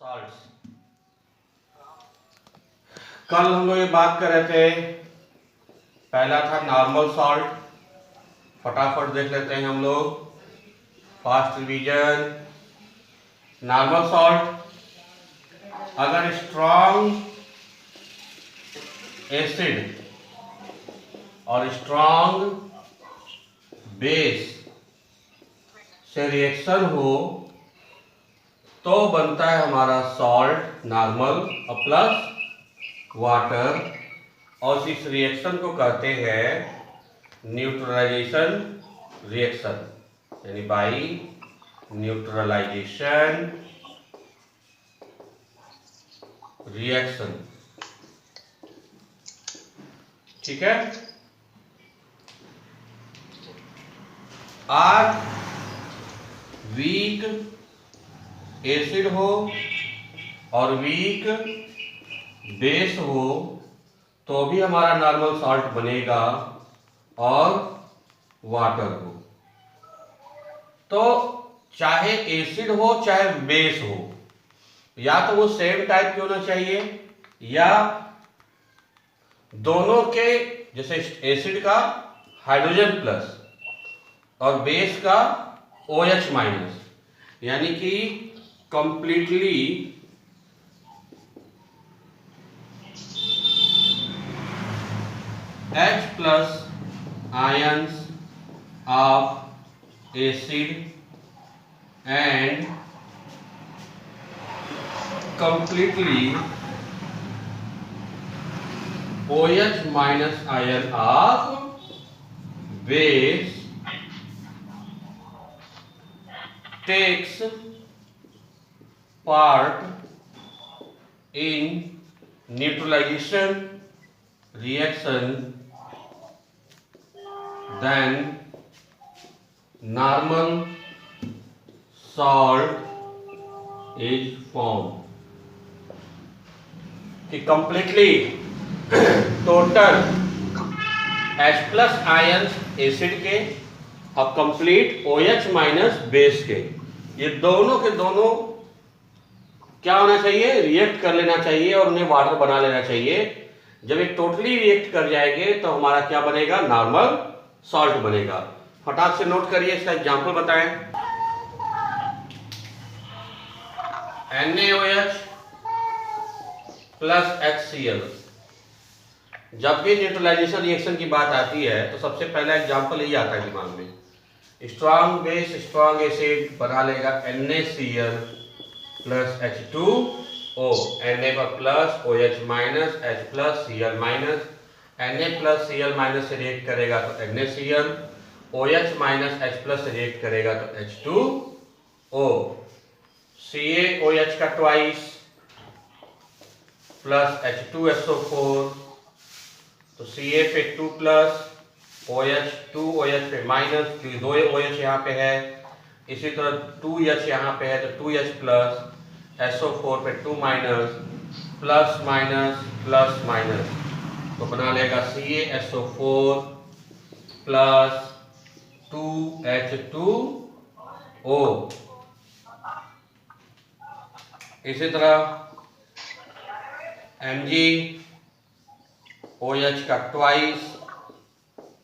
Salts. कल हम लोग ये बात कर रहे थे, पहला था नॉर्मल सॉल्ट। फटाफट देख लेते हैं हम लोग, फास्ट रिवीजन। नॉर्मल सॉल्ट अगर स्ट्रॉन्ग एसिड और स्ट्रॉन्ग बेस से रिएक्शन हो तो बनता है हमारा सॉल्ट नॉर्मल और प्लस वाटर, और इस रिएक्शन को कहते हैं न्यूट्रलाइजेशन रिएक्शन, यानी बाई न्यूट्रलाइजेशन रिएक्शन। ठीक है। आज वीक एसिड हो और वीक बेस हो तो भी हमारा नॉर्मल सॉल्ट बनेगा, और वाटर हो तो चाहे एसिड हो चाहे बेस हो, या तो वो सेम टाइप के होना चाहिए, या दोनों के, जैसे एसिड का हाइड्रोजन प्लस और बेस का OH माइनस, यानी कि completely H plus ions of acid and completely OH minus ion of base takes part in neutralization reaction, then normal salt is formed। कि completely total H plus ions acid के और complete OH minus base के, ये दोनों के दोनों क्या होना चाहिए, रिएक्ट कर लेना चाहिए और उन्हें वाटर बना लेना चाहिए। जब ये टोटली रिएक्ट कर जाएंगे तो हमारा क्या बनेगा, नॉर्मल सॉल्ट बनेगा। फटाक से नोट करिए, इसका एग्जांपल बताएं। NaOH plus HCl। जब भी न्यूट्रलाइजेशन रिएक्शन की बात आती है तो सबसे पहला एग्जांपल यही आता है दिमाग में, स्ट्रॉन्ग बेस स्ट्रॉन्ग एसिड बना लेगा NaCl प्लस H2O, Na पर plus OH minus H plus Cl minus, Na plus Cl minus से रिएक्ट करेगा तो NaCl, OH minus H plus से रिएक्ट करेगा तो H2O, CaOH का ट्वाइस प्लस H2SO4, तो Ca पे 2 प्लस OH, 2OH पे माइनस, क्योंकि 2 OH यहाँ पे है, इसी तरह 2H यहाँ पे है तो 2H प्लस, SO4 पे 2 minus, plus minus plus minus, तो बना लेगा CaSO4 प्लस 2H2O। इसी तरह MgOH का ट्वाइस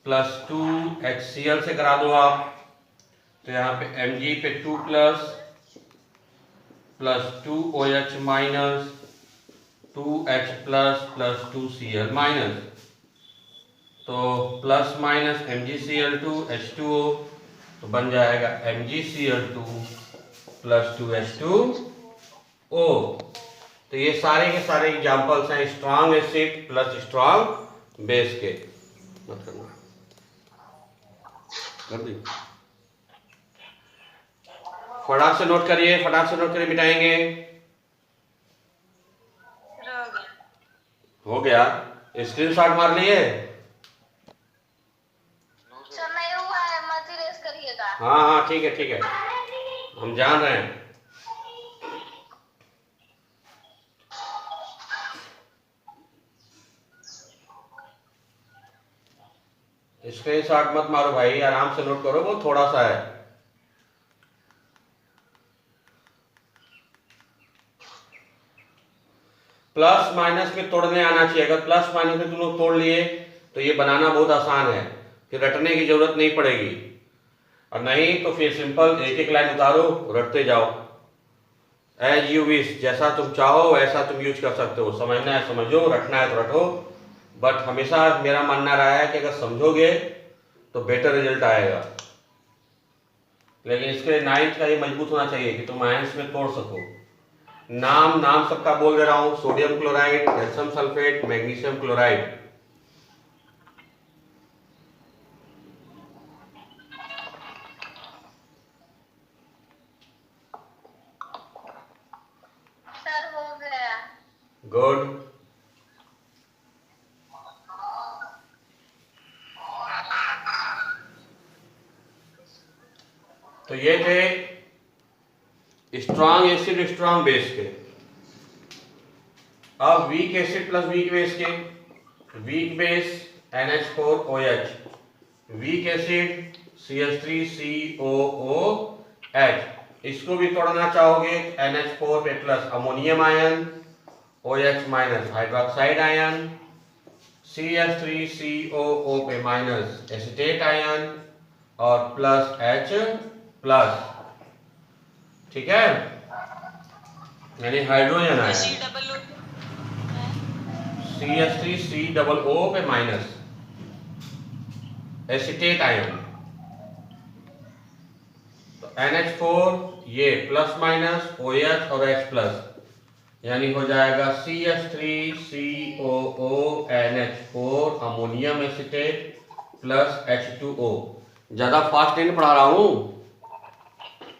प्लस 2HCl से करा दो आप, तो यहाँ पे Mg पे 2 plus plus 2OH minus 2H plus plus 2Cl minus, तो प्लस माइनस MgCl2 H2O, तो बन जाएगा MgCl2 प्लस 2H2O। तो ये सारे के सारे एग्जांपल्स हैं strong acid plus strong base के। मत करना, कर दी। फटाक से नोट करिए, फटाक से नोट करिए, मिटाएंगे। हो गया, स्क्रीनशॉट मार लिए? नहीं हुआ है, मत इरेज करिएगा। हाँ हाँ ठीक है ठीक है, हम जान रहे हैं। स्क्रीनशॉट मत मारो भाई, आराम से नोट करो, वो थोड़ा सा है। प्लस माइनस में तोड़ने आना चाहिए। अगर प्लस माइनस में तुम लोग तोड़ लिए तो ये बनाना बहुत आसान है, फिर रटने की जरूरत नहीं पड़ेगी, और नहीं तो फिर सिंपल एक एक लाइन उतारो, रटते जाओ। एज यू विश, जैसा तुम चाहो वैसा तुम यूज कर सकते हो। समझना है समझो, रटना है तो रटो, बट हमेशा मेरा मानना रहा है कि अगर समझोगे तो बेटर रिजल्ट आएगा। लेकिन इसके लिए 9th का ये मजबूत होना चाहिए कि तुम आयंस में तोड़ सको। नाम सबका बोल दे रहा हूं, sodium chloride, calcium sulphate, magnesium chloride. Sir हो गया। गुड। तो ये थे स्ट्रॉन्ग एसिड स्ट्रॉन्ग बेस के। अब weak acid plus weak base के। Weak base NH4OH, weak acid CH3COOH। इसको भी तोड़ना चाहोगे NH4 पे plus ammonium ion, OH minus hydroxide ion, CH3COO पे माइनस एसीटेट आयन और प्लस H प्लस। ठीक है, यानी हाइड्रोजन आयन CH3COO पे माइनस एसीटेट आयन। तो NH4 ये प्लस माइनस OH और H प्लस, यानी हो जाएगा CH3COONH4 ammonium acetate plus H2O। ज्यादा फास्ट नहीं पढ़ा रहा हूं,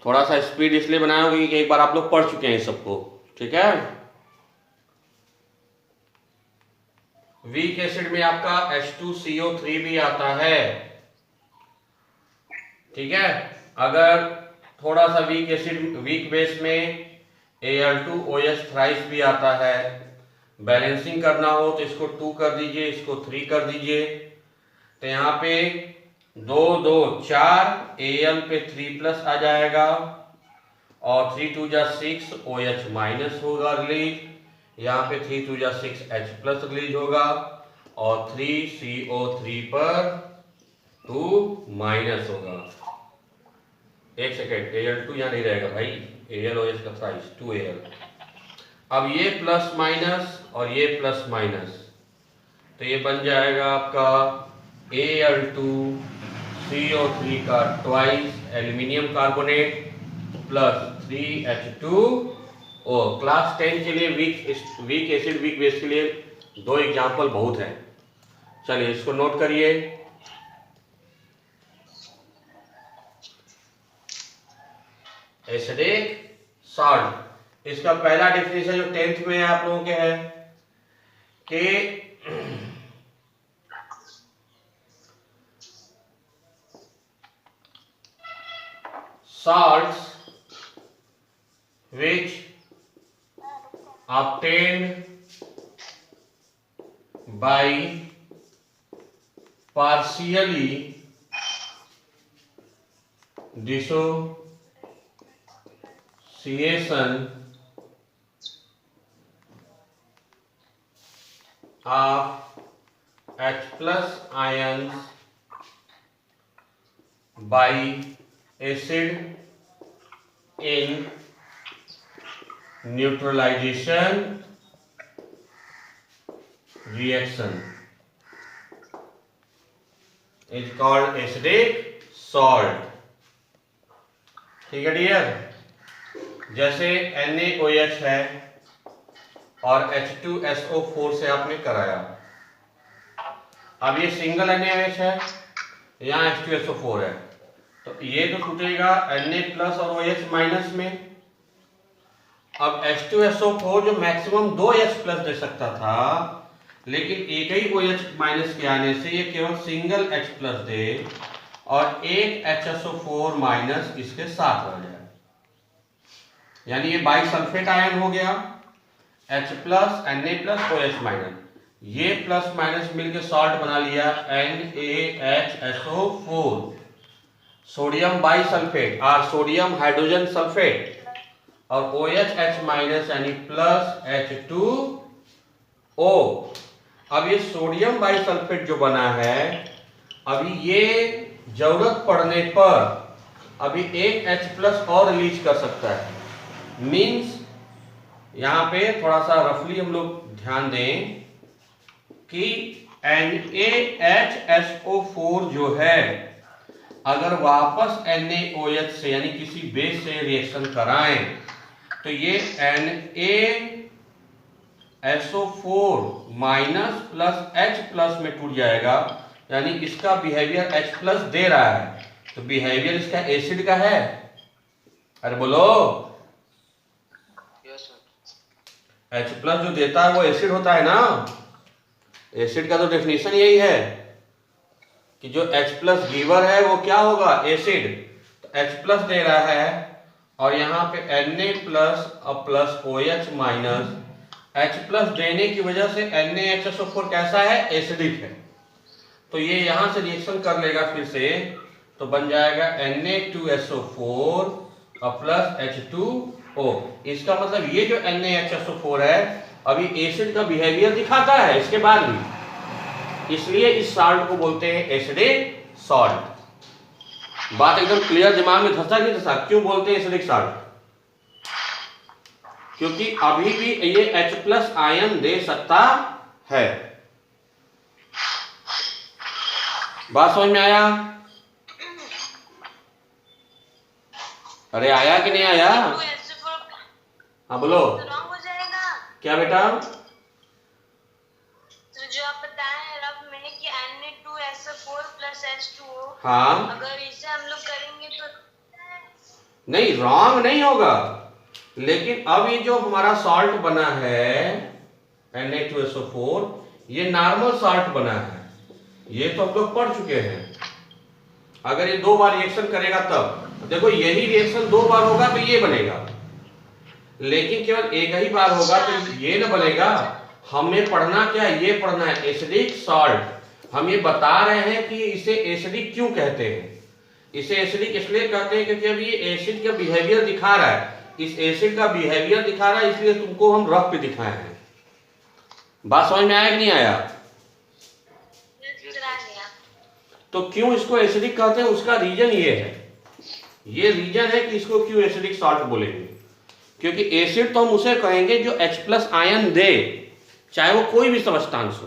थोड़ा सा स्पीड इसलिए बनाया होगी कि एक बार आप लोग पढ़ चुके हैं सबको। ठीक है, वीक एसिड में आपका H2CO3 भी आता है। ठीक है, अगर थोड़ा सा वीक एसिड वीक बेस में Al2OH थ्राइस भी आता है। बैलेंसिंग करना हो तो इसको 2 कर दीजिए, इसको 3 कर दीजिए। तो यहाँ पे 2 2 4 Al पे 3 प्लस आ जाएगा और 3 2 जा 6 OH माइनस होगा रिलीज। यहाँ पे 3 2 जा 6 H प्लस रिलीज होगा और 3 CO3 पर 2 माइनस होगा। एक सेकेंड, Al2 यहाँ नहीं रहेगा भाई, AlOH का थ्राइस 2Al। अब ये प्लस माइनस और ये प्लस माइनस, तो ये बन जाएगा आपका Al2CO3 का twice aluminium carbonate plus 3H2O। Class 10 के लिए वीक एसिड वीक बेस के लिए 2 एग्जाम्पल बहुत हैं। चलिए इसको नोट करिए। एसिडिक सॉल्ट, इसका पहला डेफिनेशन जो 10th में आप लोगों के है कि salts which obtained by partially dissociation of H plus ions by acid in neutralization reaction is called acidic salt। ठीक है डियर, जैसे NaOH है और H2SO4 से आपने कराया। अब ये सिंगल NaOH है, यहाँ H2SO4 है, तो ये तो टूटेगा Na प्लस और OH माइनस में। अब H2SO4 जो मैक्सिमम 2 H प्लस दे सकता था, लेकिन एक ही OH माइनस के आने से ये केवल सिंगल H प्लस दे और एक HSO4 माइनस इसके साथ रह जाए, यानी ये बाइसल्फेट आयन हो गया। H plus Na plus OH minus, ये प्लस माइनस मिलकर सॉल्ट बना लिया NaHSO4। सोडियम बाइसल्फेट और सोडियम हाइड्रोजन सल्फेट और OH H माइनस यानी प्लस H2 O। अब ये सोडियम बाइसल्फेट जो बना है, अभी ये जरूरत पड़ने पर अभी एक H+ और रिलीज कर सकता है। मींस यहां पे थोड़ा सा रफली हम लोग ध्यान दें कि NaHSO4 जो है, अगर वापस NaOH से यानी किसी बेस से रिएक्शन कराएं तो ये NaSO4 माइनस प्लस H+ में टूट जाएगा, यानी इसका बिहेवियर H+ दे रहा है, तो बिहेवियर इसका एसिड का है। अरे बोलो। H+ जो देता है वो एसिड होता है ना। एसिड का तो डेफिनेशन यही है कि जो H+ गिवर है वो क्या होगा, एसिड। तो H+ दे रहा है और यहाँ पे Na+ और प्लस OH माइनस, H+ देने की वजह से NaHSO4 कैसा है, एसिडिक है। तो ये यहां से रिएक्शन कर लेगा फिर से, तो बन जाएगा Na2SO4 और प्लस H2O। इसका मतलब ये जो NaHSO4 है अभी एसिड का बिहेवियर दिखाता है इसके बाद भी, इसलिए इस साल्ट को बोलते हैं एसिडिक सॉल्ट। बात एकदम क्लियर दिमाग में धंसा नहीं धंसा? क्यों बोलते हैं एसिडिक सॉल्ट? क्योंकि अभी भी ये H+ आयन दे सकता है। बात समझ में आया? अरे आया कि नहीं आया? हाँ बोलो। रॉन्ग हो जाएगा। क्या बेटा? तो जो आप बताए रफ में कि Na2SO4 प्लस H2O, हाँ, अगर इसे हम लोग करेंगे तो नहीं रॉन्ग नहीं होगा, लेकिन अब ये जो हमारा सॉल्ट बना है Na2SO4 ये नॉर्मल सॉल्ट बना है, ये तो हम लोग पढ़ चुके हैं। अगर ये 2 बार रिएक्शन करेगा तब देखो, यही रिएक्शन 2 बार होगा तो ये बनेगा, लेकिन केवल एक ही बार होगा तो ये न बनेगा। हमें पढ़ना क्या है, ये पढ़ना है एसिडिक सॉल्ट। हम ये बता रहे हैं कि इसे एसिडिक क्यों कहते हैं। इसे एसिडिक इसलिए कहते हैं क्योंकि अभी ये एसिड का बिहेवियर दिखा रहा है, इस एसिड का बिहेवियर दिखा रहा है, इसलिए तुमको हम रफ पे दिखाए हैं। बात समझ में आया कि नहीं आया? तो क्यों इसको एसिडिक कहते हैं, उसका रीजन ये है, ये रीजन है कि इसको क्यों एसिडिक सॉल्ट बोलेंगे। क्योंकि एसिड तो हम उसे कहेंगे जो H+ आयन दे, चाहे वो कोई भी सब्सटेंस हो।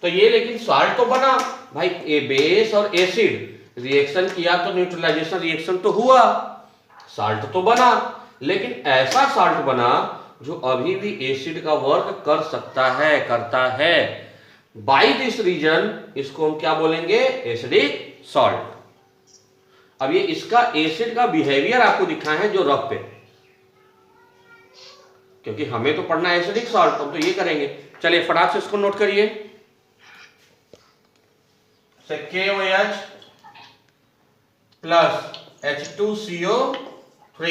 तो ये लेकिन सॉल्ट तो बना भाई, ए बेस और एसिड रिएक्शन किया तो न्यूट्रलाइजेशन रिएक्शन तो हुआ, सॉल्ट तो बना, लेकिन ऐसा सॉल्ट बना जो अभी भी एसिड का वर्क कर सकता है, करता है। बाई दिस रीजन इसको हम क्या बोलेंगे, एसिडिक सॉल्ट। अब ये इसका एसिड का बिहेवियर आपको दिखाए हैं जो रफ पे, क्योंकि हमें तो पढ़ना है एसिडिक सॉल्ट, हम तो ये करेंगे। चलिए फटाक से इसको नोट करिए। KOH प्लस H2CO3,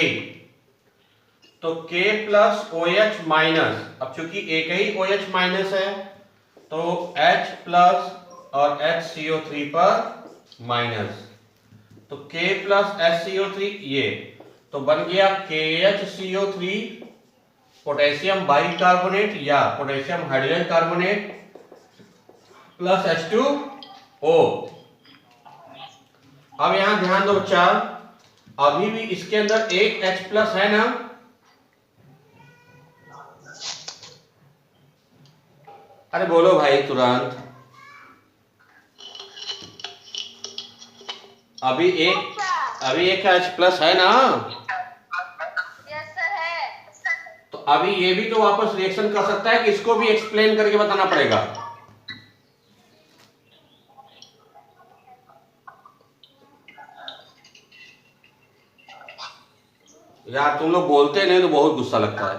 तो K प्लस OH माइनस, अब चूंकि एक ही OH माइनस है तो H प्लस और HCO3 पर माइनस, तो K प्लस HCO3 ये तो बन गया KHCO3 पोटेशियम बाइकार्बोनेट या potassium hydrogen carbonate plus H2O। अब यहां ध्यान दो बच्चा, अभी भी इसके अंदर एक H+ है ना, अरे बोलो भाई तुरंत। अभी एक H+ है ना, यस सर है। तो अभी ये भी तो वापस रिएक्शन कर सकता है कि इसको भी एक्सप्लेन करके बताना पड़ेगा। यार तुम लोग बोलते नहीं तो बहुत गुस्सा लगता है,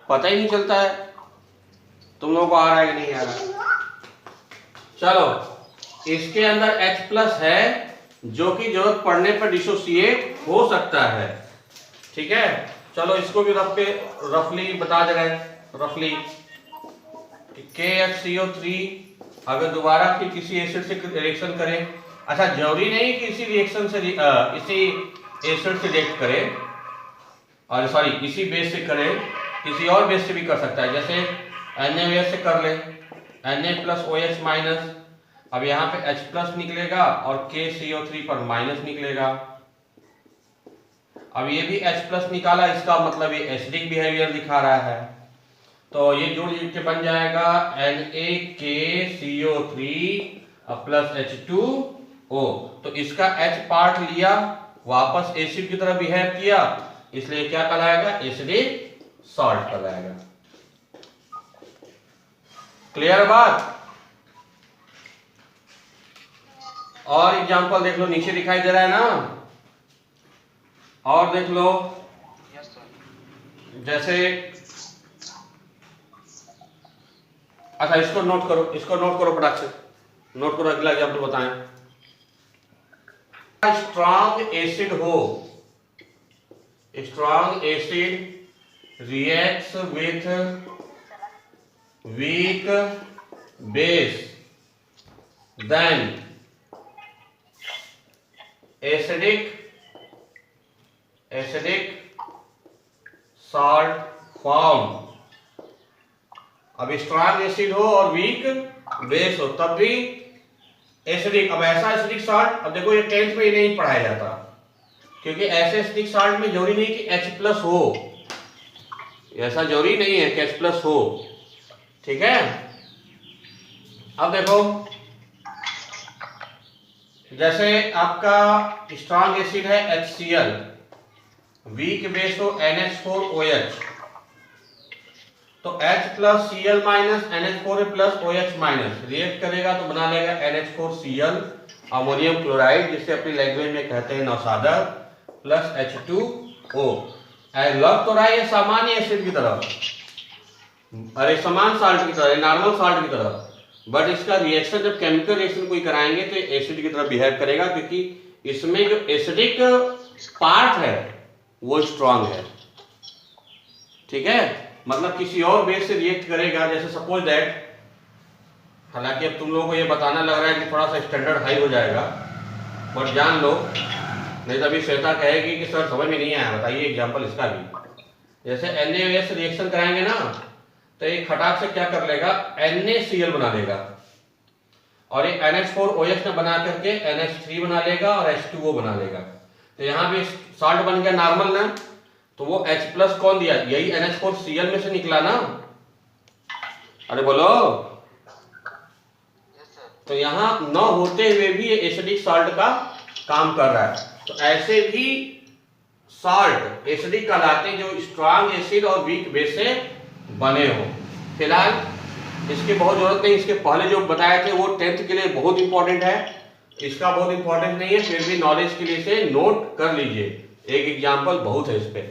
पता ही नहीं चलता है तुम लोगों को आ रहा है कि नहीं आ रहा। चलो इसके अंदर H+ है जो कि जरूरत पड़ने पर डिसोसिएट हो सकता है, ठीक है। चलो इसको भी रफली बता दे रहे हैं, रफली KHCO3 अगर दोबारा फिर किसी एसिड से रिएक्शन करें, अच्छा जरूरी नहीं कि इसी रिएक्शन से इसी एसिड से रिएक्ट करें, और सॉरी इसी बेस से करें, किसी और बेस से भी कर सकता है, जैसे Na से कर ले, Na प्लस OH माइनस, अब यहाँ पे H प्लस निकलेगा और KCO3 पर माइनस निकलेगा। अब ये भी H प्लस निकाला, इसका मतलब ये एसिडिक बिहेवियर दिखा रहा है, तो ये जोड़ के बन जाएगा NaKCO3 प्लस H2O। तो इसका H पार्ट लिया, वापस एसिड की तरह बिहेव किया, इसलिए क्या कहलाएगा, एसिडिक सॉल्ट कहलाएगा। क्लियर बात? और एग्जांपल देख लो, नीचे दिखाई दे रहा है ना, और देख लो, जैसे अच्छा इसको नोट करो, इसको नोट करो फटाक से, नोट करो, अगला एग्जांपल बताएं। स्ट्रॉन्ग एसिड हो, strong acid reacts with weak base, then acidic salt formed। अब स्ट्रॉन्ग एसिड हो और वीक बेस हो तब भी एसिडिक। अब ऐसा एसिडिक सॉल्ट, अब देखो ये 10th में ही नहीं पढ़ाया जाता, क्योंकि ऐसे एसिडिक सॉल्ट में जरूरी नहीं कि H प्लस हो, ऐसा जरूरी नहीं है कि H प्लस हो, ठीक है। अब देखो, जैसे आपका स्ट्रॉन्ग एसिड है HCl, वीक बेस हो NH4OH, तो H plus Cl minus NH4 plus OH minus react करेगा तो बना लेगा NH4Cl अमोनियम क्लोराइड, जिसे अपनी लैंग्वेज में कहते हैं नौसादर, प्लस H2O। लग तो रहा है ये सामान्य एसिड की तरह, अरे समान साल्ट की तरह, नॉर्मल साल्ट की तरह, बट इसका रिएक्शन जब केमिकल रिएक्शन कोई कराएंगे तो एसिड की तरह बिहेव करेगा, क्योंकि इसमें जो एसिडिक पार्ट है वो स्ट्रांग है, ठीक है। मतलब किसी और बेस से रिएक्ट करेगा, जैसे सपोज दैट, हालांकि अब तुम लोगों को ये बताना लग रहा है कि थोड़ा सा स्टैंडर्ड हाई हो जाएगा, बट जान लो, नहीं तो अभी श्वेता कहेगी कि सर समझ में नहीं आया, बताइए एग्जांपल इसका भी। जैसे NaOH रिएक्शन कराएंगे ना, तो एक खटाक से क्या कर लेगा, NaCl बना लेगा, और एक NH4OH ने बना करके NH3 बना लेगा और H2O बना लेगा। तो यहाँ भी साल्ट बन गया नॉर्मल ना, तो वो H प्लस कौन दिया, यही NH4Cl में से निकला ना, अरे बोलो। तो यहाँ न होते हुए भी ये एसिडिक सॉल्ट का काम कर रहा है। तो ऐसे भी सॉल्ट एसिडिक कहलाते हैं जो स्ट्रॉन्ग एसिड और वीक बेस से बने हो। फिलहाल इसकी बहुत जरूरत नहीं, इसके पहले जो बताए थे वो 10th के लिए बहुत इंपॉर्टेंट है, इसका बहुत इंपॉर्टेंट नहीं है, फिर भी नॉलेज के लिए से नोट कर लीजिए, एक एग्जाम्पल बहुत है इस पे।